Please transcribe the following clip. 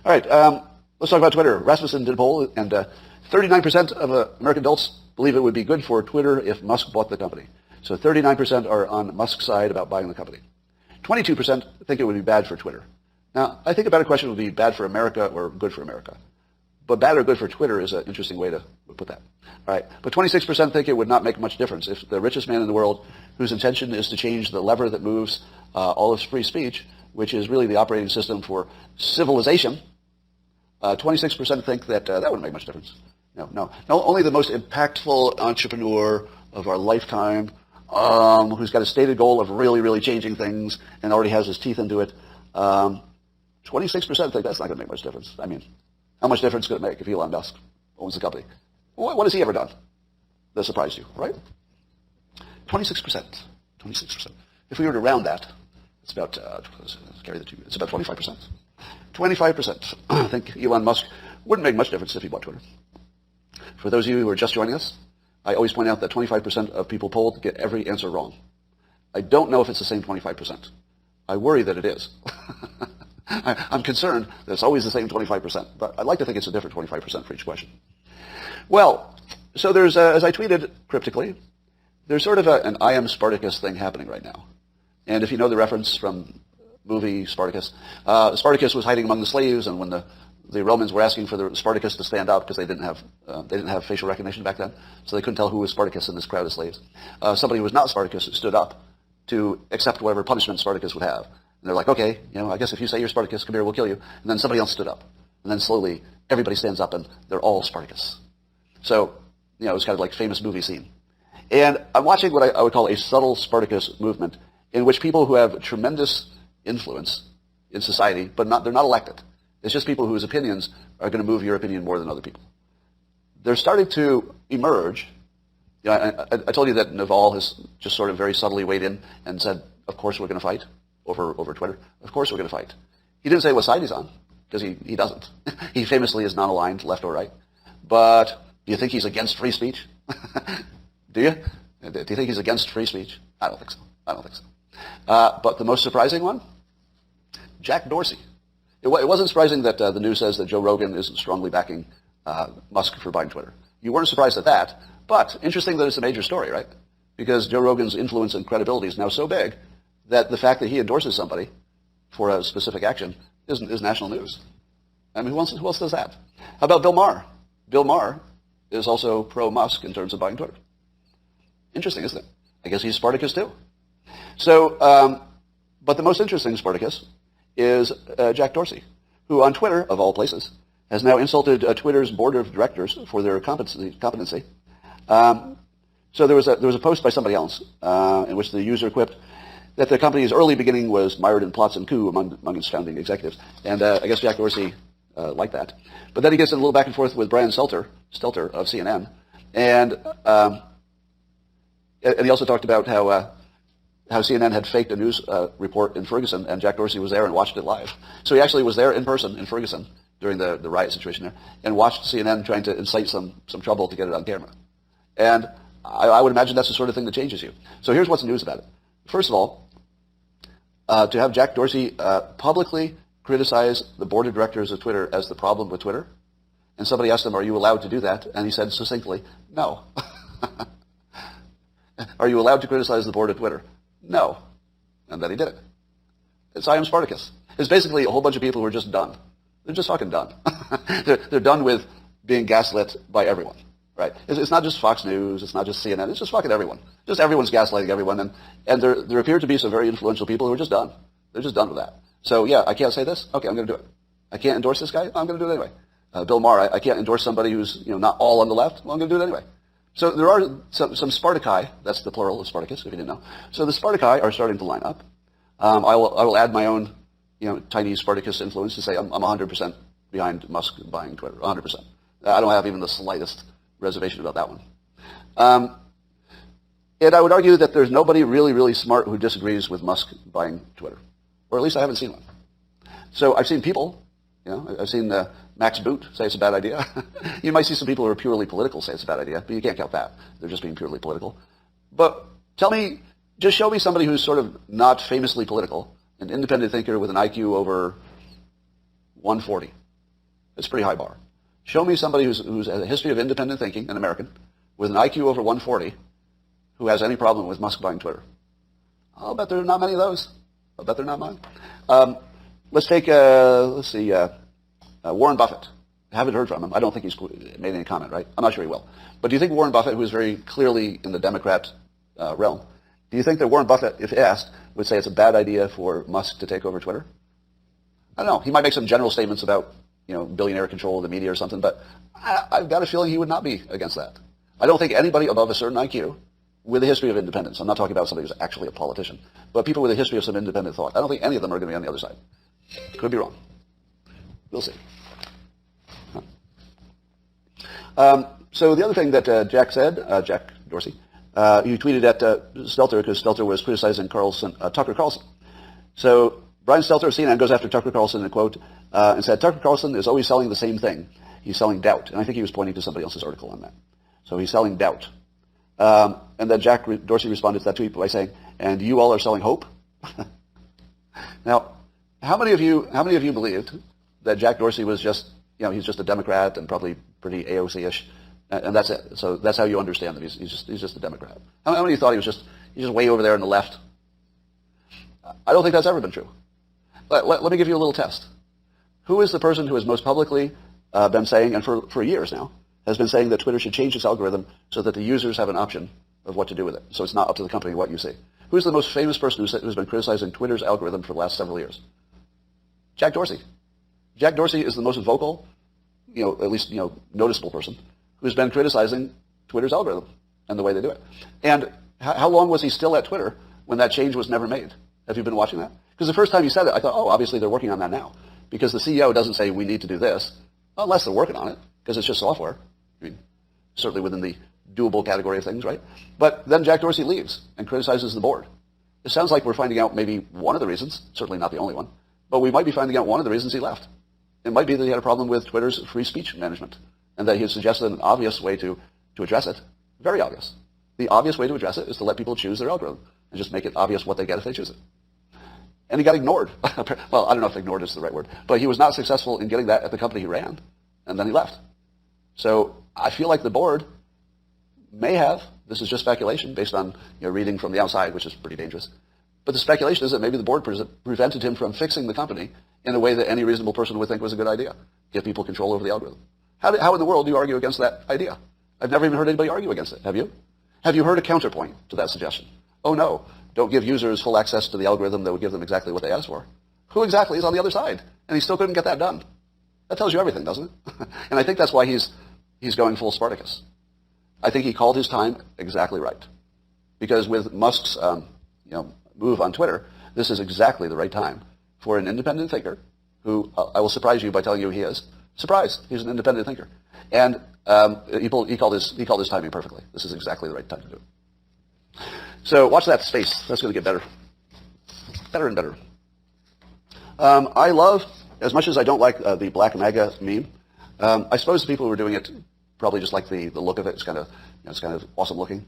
All right, let's talk about Twitter. Rasmussen did a poll, and 39% of American adults believe it would be good for Twitter if Musk bought the company. So 39% are on Musk's side about buying the company. 22% think it would be bad for Twitter. Now, I think a better question would be bad for America or good for America. But bad or good for Twitter is an interesting way to put that. All right. But 26% think it would not make much difference if the richest man in the world, whose intention is to change the lever that moves all of free speech, which is really the operating system for civilization, 26% think that that wouldn't make much difference. No. Only the most impactful entrepreneur of our lifetime, who's got a stated goal of really, really changing things and already has his teeth into it, 26% think that's not going to make much difference. I mean, how much difference could it make if Elon Musk owns the company? What has he ever done that surprised you, right? 26%. 26%. If we were to round that, it's about, carry the two, it's about 25%. 25% think Elon Musk wouldn't make much difference if he bought Twitter. For those of you who are just joining us, I always point out that 25% of people polled get every answer wrong. I don't know if it's the same 25%. I worry that it is. I'm concerned that it's always the same 25%, but I'd like to think it's a different 25% for each question. Well, so there's, as I tweeted cryptically, there's sort of an I am Spartacus thing happening right now. And if you know the reference from movie Spartacus, Spartacus was hiding among the slaves, and when the Romans were asking for the Spartacus to stand up because they didn't have facial recognition back then, so they couldn't tell who was Spartacus in this crowd of slaves. Somebody who was not Spartacus stood up to accept whatever punishment Spartacus would have. And they're like, okay, I guess if you say you're Spartacus, come here, we'll kill you. And then somebody else stood up. And then slowly, everybody stands up, and they're all Spartacus. So, it was kind of like famous movie scene. And I'm watching what I would call a subtle Spartacus movement, in which people who have tremendous influence in society, but they're not elected. It's just people whose opinions are going to move your opinion more than other people. They're starting to emerge. I told you that Naval has just sort of very subtly weighed in and said, of course we're going to fight over Twitter. Of course we're going to fight. He didn't say what side he's on, because he doesn't. He famously is not aligned left or right. But do you think he's against free speech? Do you? Do you think he's against free speech? I don't think so. But the most surprising one? Jack Dorsey. It wasn't surprising that the news says that Joe Rogan is strongly backing Musk for buying Twitter. You weren't surprised at that, but interesting that it's a major story, right? Because Joe Rogan's influence and credibility is now so big that the fact that he endorses somebody for a specific action is national news. I mean, who else does that? How about Bill Maher? Bill Maher is also pro-Musk in terms of buying Twitter. Interesting, isn't it? I guess he's Spartacus too. So, but the most interesting Spartacus is Jack Dorsey, who on Twitter, of all places, has now insulted Twitter's board of directors for their competency. So there was a post by somebody else in which the user quipped that the company's early beginning was mired in plots and coup among its founding executives. And I guess Jack Dorsey liked that. But then he gets in a little back and forth with Brian Stelter of CNN. And he also talked about how CNN had faked a news report in Ferguson, and Jack Dorsey was there and watched it live. So he actually was there in person in Ferguson during the riot situation there, and watched CNN trying to incite some trouble to get it on camera. And I would imagine that's the sort of thing that changes you. So here's what's news about it. First of all, to have Jack Dorsey publicly criticize the board of directors of Twitter as the problem with Twitter, and somebody asked him, are you allowed to do that? And he said succinctly, no. Are you allowed to criticize the board of Twitter? No. And then he did it. It's I am Spartacus. It's basically a whole bunch of people who are just done. They're just fucking done. They're done with being gaslit by everyone. Right? It's not just Fox News. It's not just CNN. It's just fucking everyone. Just everyone's gaslighting everyone. And there appear to be some very influential people who are just done. They're just done with that. So, yeah, I can't say this. Okay, I'm going to do it. I can't endorse this guy. I'm going to do it anyway. Bill Maher, I can't endorse somebody who's not all on the left. Well, I'm going to do it anyway. So there are some Spartaci. That's the plural of Spartacus, if you didn't know. So the Spartaci are starting to line up. I will add my own tiny Spartacus influence to say I'm 100% behind Musk buying Twitter, 100%. I don't have even the slightest reservation about that one. And I would argue that there's nobody really, really smart who disagrees with Musk buying Twitter. Or at least I haven't seen one. So I've seen people, I've seen Max Boot say it's a bad idea. You might see some people who are purely political say it's a bad idea, but you can't count that. They're just being purely political. But just show me somebody who's sort of not famously political, an independent thinker with an IQ over 140. It's a pretty high bar. Show me somebody who's has a history of independent thinking, an American, with an IQ over 140, who has any problem with Musk buying Twitter. I'll bet there are not many of those. I'll bet they're not mine. Let's take, Warren Buffett. I haven't heard from him. I don't think he's made any comment, right? I'm not sure he will. But do you think Warren Buffett, who is very clearly in the Democrat realm, do you think that Warren Buffett, if asked, would say it's a bad idea for Musk to take over Twitter? I don't know. He might make some general statements about, billionaire control of the media or something, but I've got a feeling he would not be against that. I don't think anybody above a certain IQ with a history of independence, I'm not talking about somebody who's actually a politician, but people with a history of some independent thought, I don't think any of them are going to be on the other side. Could be wrong. We'll see. So the other thing that Jack said, Jack Dorsey, he tweeted at Stelter because Stelter was criticizing Tucker Carlson. So Brian Stelter of CNN goes after Tucker Carlson in a quote and said, Tucker Carlson is always selling the same thing. He's selling doubt. And I think he was pointing to somebody else's article on that. So he's selling doubt. And then Jack Dorsey responded to that tweet by saying, and you all are selling hope? Now, how many of you believed that Jack Dorsey was just, he's just a Democrat and probably pretty AOC-ish, and that's it? So that's how you understand that he's just a Democrat. How many of you thought he's just way over there on the left? I don't think that's ever been true. Let me give you a little test. Who is the person who has most publicly been saying, and for years now, has been saying that Twitter should change its algorithm so that the users have an option of what to do with it, so it's not up to the company what you see? Who's the most famous person who's been criticizing Twitter's algorithm for the last several years? Jack Dorsey. Jack Dorsey is the most vocal, at least, noticeable person who's been criticizing Twitter's algorithm and the way they do it. And how long was he still at Twitter when that change was never made? Have you been watching that? Because the first time he said it, I thought, oh, obviously they're working on that now. Because the CEO doesn't say we need to do this, unless they're working on it, because it's just software. I mean, certainly within the doable category of things, right? But then Jack Dorsey leaves and criticizes the board. It sounds like we're finding out maybe one of the reasons, certainly not the only one, but we might be finding out one of the reasons he left. It might be that he had a problem with Twitter's free speech management, and that he had suggested an obvious way to address it. Very obvious. The obvious way to address it is to let people choose their algorithm and just make it obvious what they get if they choose it. And he got ignored. Well, I don't know if ignored is the right word, but he was not successful in getting that at the company he ran, and then he left. So I feel like the board may have, this is just speculation based on reading from the outside, which is pretty dangerous, but the speculation is that maybe the board prevented him from fixing the company in a way that any reasonable person would think was a good idea. Give people control over the algorithm. How in the world do you argue against that idea? I've never even heard anybody argue against it. Have you? Have you heard a counterpoint to that suggestion? Oh no, don't give users full access to the algorithm that would give them exactly what they asked for. Who exactly is on the other side? And he still couldn't get that done. That tells you everything, doesn't it? And I think that's why he's going full Spartacus. I think he called his time exactly right. Because with Musk's move on Twitter, this is exactly the right time for an independent thinker who I will surprise you by telling you he is. Surprise, he's an independent thinker. And he called his timing perfectly. This is exactly the right time to do it. So watch that space. That's going to get better. Better and better. I love, as much as I don't like the Black MAGA meme, I suppose the people who are doing it probably just like the look of it. It's kind of awesome looking.